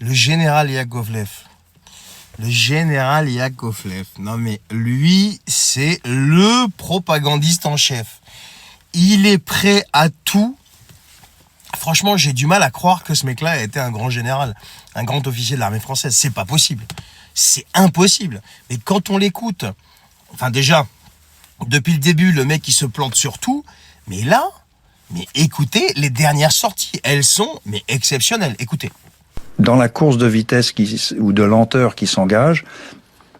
Le général Yakovlev. Le général Yakovlev. Non mais lui, c'est le propagandiste en chef. Il est prêt à tout. Franchement, j'ai du mal à croire que ce mec-là a été un grand général, un grand officier de l'armée française. C'est pas possible. C'est impossible. Mais quand on l'écoute, enfin déjà, depuis le début, le mec il se plante sur tout. Mais là, mais écoutez les dernières sorties. Elles sont mais exceptionnelles. Écoutez. Dans la course de vitesse ou de lenteur qui s'engage,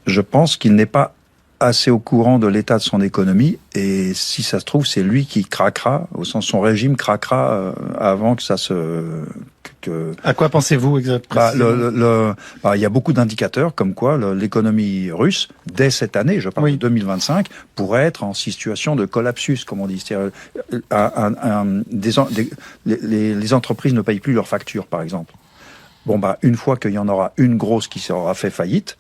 je pense qu'il n'est pas assez au courant de l'état de son économie, et si ça se trouve, c'est lui qui craquera, au sens son régime craquera avant que ça se... À quoi pensez-vous exactement? Il y a beaucoup d'indicateurs comme quoi l'économie russe, dès cette année, je parle de 2025, pourrait être en situation de collapsus, comme on dit. C'est-à-dire, les entreprises ne payent plus leurs factures, par exemple. Une fois qu'il y en aura une grosse qui aura fait faillite,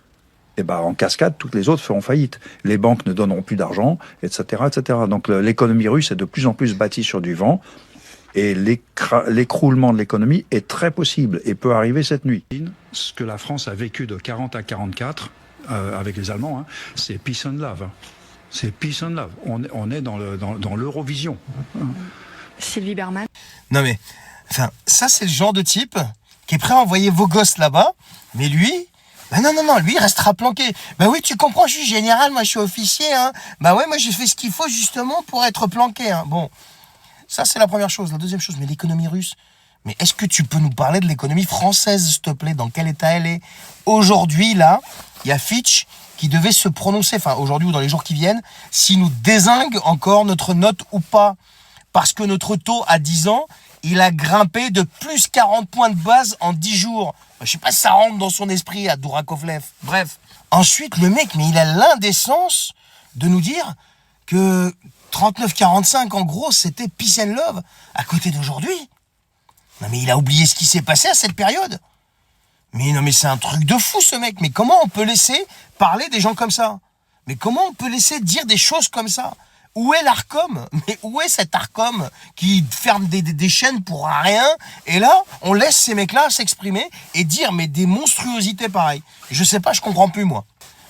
en cascade, toutes les autres feront faillite. Les banques ne donneront plus d'argent, etc., etc. Donc l'économie russe est de plus en plus bâtie sur du vent, et l'écroulement de l'économie est très possible et peut arriver cette nuit. Ce que la France a vécu de 40 à 44 avec les Allemands, c'est peace and love. C'est peace and love. On est dans l'Eurovision. Sylvie Berman. Non mais, enfin, ça c'est le genre de type qui est prêt à envoyer vos gosses là-bas, mais lui, non, lui il restera planqué. Oui, tu comprends, je suis général, moi je suis officier, hein. Ouais, moi j'ai fait ce qu'il faut justement pour être planqué, hein. Bon, ça c'est la première chose. La deuxième chose, mais l'économie russe, mais est-ce que tu peux nous parler de l'économie française, s'il te plaît, dans quel état elle est? Aujourd'hui, là, il y a Fitch qui devait se prononcer, enfin aujourd'hui ou dans les jours qui viennent, s'il nous dézingue encore notre note ou pas. Parce que notre taux à 10 ans, il a grimpé de plus 40 points de base en 10 jours. Je sais pas si ça rentre dans son esprit à Dourakovlev. Bref. Ensuite, le mec, mais il a l'indécence de nous dire que 39-45, en gros, c'était peace and love à côté d'aujourd'hui. Non, mais il a oublié ce qui s'est passé à cette période. Mais non, mais c'est un truc de fou, ce mec. Mais comment on peut laisser parler des gens comme ça? Mais comment on peut laisser dire des choses comme ça? Où est l'Arcom? Mais où est cet Arcom qui ferme des chaînes pour rien? Et là, on laisse ces mecs-là s'exprimer et dire mais des monstruosités pareilles. Je sais pas, je comprends plus, moi.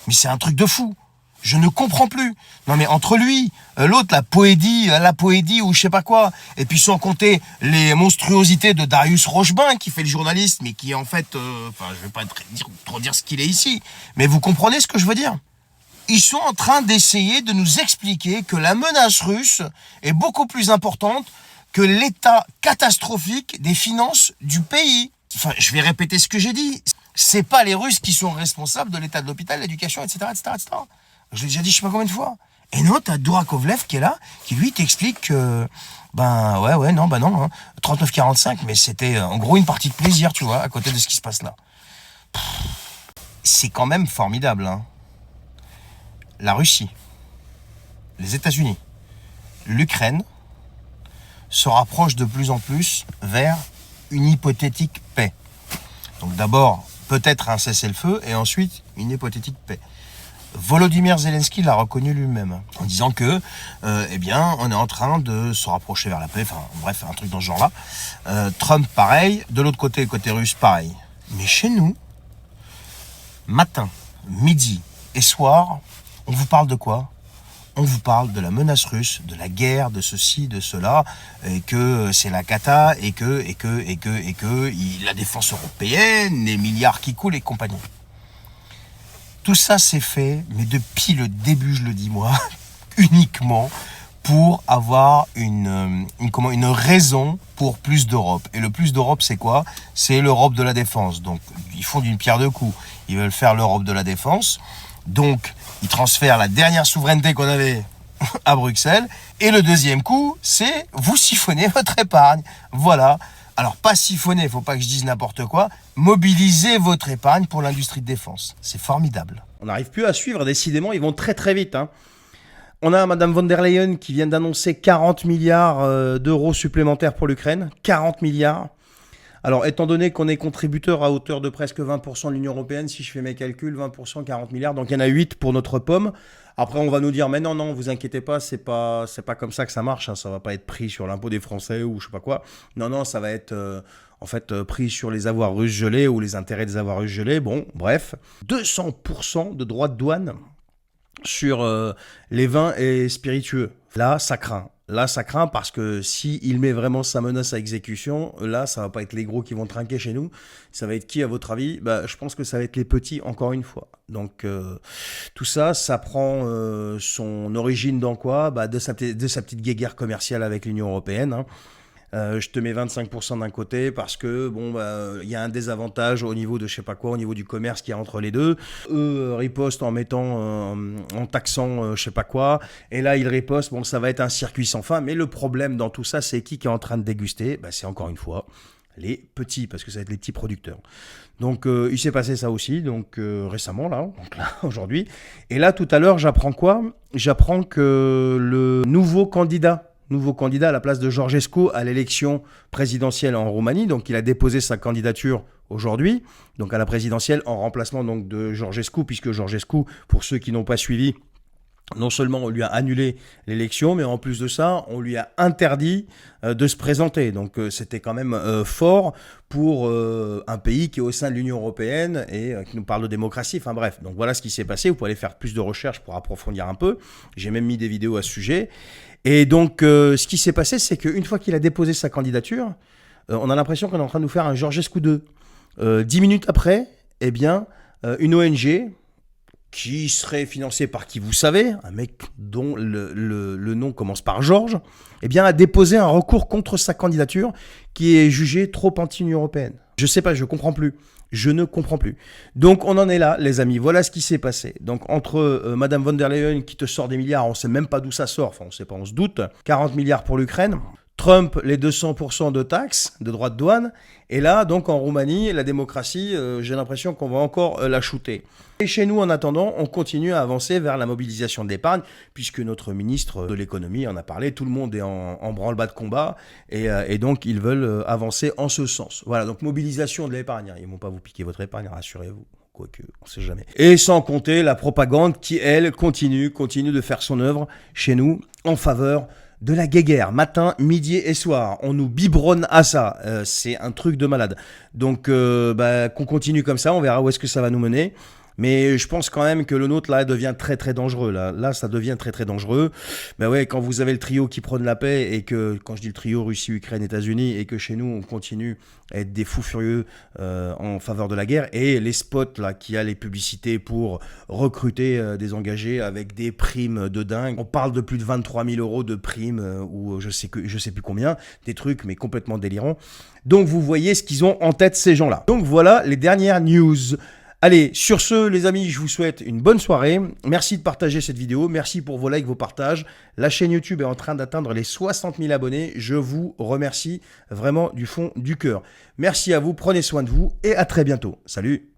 Mais c'est un truc de fou. Je ne comprends plus. Non mais entre lui, l'autre, la poédie ou je sais pas quoi, et puis sans compter les monstruosités de Darius Rochebin qui fait le journaliste, mais qui en fait, je vais pas trop dire ce qu'il est ici, mais vous comprenez ce que je veux dire? Ils sont en train d'essayer de nous expliquer que la menace russe est beaucoup plus importante que l'état catastrophique des finances du pays. Enfin, je vais répéter ce que j'ai dit. C'est pas les Russes qui sont responsables de l'état de l'hôpital, l'éducation, etc., etc., etc. Je l'ai déjà dit je sais pas combien de fois. Et non, t'as Dourakovlev qui est là, qui lui t'explique que, non, 39-45, mais c'était en gros une partie de plaisir, tu vois, à côté de ce qui se passe là. C'est quand même formidable, hein. La Russie, les États-Unis, l'Ukraine se rapprochent de plus en plus vers une hypothétique paix. Donc d'abord, peut-être un cessez-le-feu et ensuite une hypothétique paix. Volodymyr Zelensky l'a reconnu lui-même en disant que, on est en train de se rapprocher vers la paix. Enfin, bref, un truc dans ce genre-là. Trump, pareil. De l'autre côté, côté russe, pareil. Mais chez nous, matin, midi et soir, on vous parle de quoi? On vous parle de la menace russe, de la guerre, de ceci, de cela, et que c'est la cata, et que la défense européenne, les milliards qui coulent et compagnie. Tout ça c'est fait, mais depuis le début, je le dis moi, uniquement pour avoir une raison pour plus d'Europe. Et le plus d'Europe, c'est quoi? C'est l'Europe de la défense. Donc, ils font d'une pierre deux coups. Ils veulent faire l'Europe de la défense. Donc, ils transfèrent la dernière souveraineté qu'on avait à Bruxelles. Et le deuxième coup, c'est vous siphonnez votre épargne. Voilà. Alors, pas siphonner, faut pas que je dise n'importe quoi. Mobilisez votre épargne pour l'industrie de défense. C'est formidable. On n'arrive plus à suivre, décidément, ils vont très très vite, hein. On a Madame von der Leyen qui vient d'annoncer 40 milliards d'euros supplémentaires pour l'Ukraine. 40 milliards. Alors, étant donné qu'on est contributeur à hauteur de presque 20% de l'Union européenne, si je fais mes calculs, 20%, 40 milliards, donc il y en a 8 pour notre pomme. Après, on va nous dire, mais non, vous inquiétez pas, c'est pas comme ça que ça marche, hein, ça va pas être pris sur l'impôt des Français ou je sais pas quoi. Non, ça va être en fait pris sur les avoirs russes gelés ou les intérêts des avoirs russes gelés. Bon, bref, 200% de droits de douane sur les vins et spiritueux. Là, ça craint. Là, ça craint parce que s'il met vraiment sa menace à exécution, là, ça va pas être les gros qui vont trinquer chez nous. Ça va être qui, à votre avis? Je pense que ça va être les petits, encore une fois. Donc, tout ça, ça prend son origine dans quoi? De sa petite guéguerre commerciale avec l'Union européenne, hein. Je te mets 25% d'un côté parce que il y a un désavantage au niveau de je sais pas quoi, au niveau du commerce qu'il y a entre les deux. Eux ripostent en mettant, en taxant je sais pas quoi, et là ils ripostent. Bon, ça va être un circuit sans fin. Mais le problème dans tout ça, c'est qui est en train de déguster? C'est encore une fois les petits, parce que ça va être les petits producteurs. Donc il s'est passé ça aussi, donc récemment là, aujourd'hui. Et là tout à l'heure, j'apprends quoi? J'apprends que le nouveau candidat à la place de Georgescu à l'élection présidentielle en Roumanie. Donc, il a déposé sa candidature aujourd'hui, donc à la présidentielle, en remplacement donc de Georgescu, puisque Georgescu, pour ceux qui n'ont pas suivi, non seulement on lui a annulé l'élection, mais en plus de ça, on lui a interdit de se présenter. Donc c'était quand même fort pour un pays qui est au sein de l'Union européenne et qui nous parle de démocratie. Enfin bref, donc voilà ce qui s'est passé. Vous pouvez aller faire plus de recherches pour approfondir un peu. J'ai même mis des vidéos à ce sujet. Et donc ce qui s'est passé, c'est qu'une fois qu'il a déposé sa candidature, on a l'impression qu'on est en train de nous faire un Georgescu 2. 10 minutes après, eh bien, une ONG... qui serait financé par qui vous savez, un mec dont le nom commence par Georges, eh bien a déposé un recours contre sa candidature qui est jugée trop anti-Union européenne. Je sais pas, je comprends plus. Je ne comprends plus. Donc on en est là, les amis. Voilà ce qui s'est passé. Donc entre Madame von der Leyen qui te sort des milliards, on sait même pas d'où ça sort, enfin on sait pas, on se doute, 40 milliards pour l'Ukraine, Trump, les 200% de taxes, de droits de douane, et là, donc en Roumanie, la démocratie, j'ai l'impression qu'on va encore la shooter. Et chez nous, en attendant, on continue à avancer vers la mobilisation de l'épargne, puisque notre ministre de l'économie en a parlé, tout le monde est en branle-bas de combat, et donc ils veulent avancer en ce sens. Voilà, donc mobilisation de l'épargne, ils ne vont pas vous piquer votre épargne, rassurez-vous. Quoique, on ne sait jamais. Et sans compter la propagande qui, elle, continue de faire son œuvre chez nous en faveur de la guéguerre, matin, midi et soir. On nous biberonne à ça. C'est un truc de malade. Donc, qu'on continue comme ça, on verra où est-ce que ça va nous mener. Mais je pense quand même que le nôtre, là, devient très, très dangereux. Là, ça devient très, très dangereux. Ouais, quand vous avez le trio qui prône la paix et que, quand je dis le trio, Russie, Ukraine, États-Unis, et que chez nous, on continue à être des fous furieux en faveur de la guerre, et les spots, là, qui a les publicités pour recruter des engagés avec des primes de dingue. On parle de plus de 23 000 euros de primes, ou je sais plus combien, des trucs, mais complètement délirants. Donc, vous voyez ce qu'ils ont en tête, ces gens-là. Donc, voilà les dernières news. Allez, sur ce, les amis, je vous souhaite une bonne soirée. Merci de partager cette vidéo. Merci pour vos likes, vos partages. La chaîne YouTube est en train d'atteindre les 60 000 abonnés. Je vous remercie vraiment du fond du cœur. Merci à vous, prenez soin de vous et à très bientôt. Salut!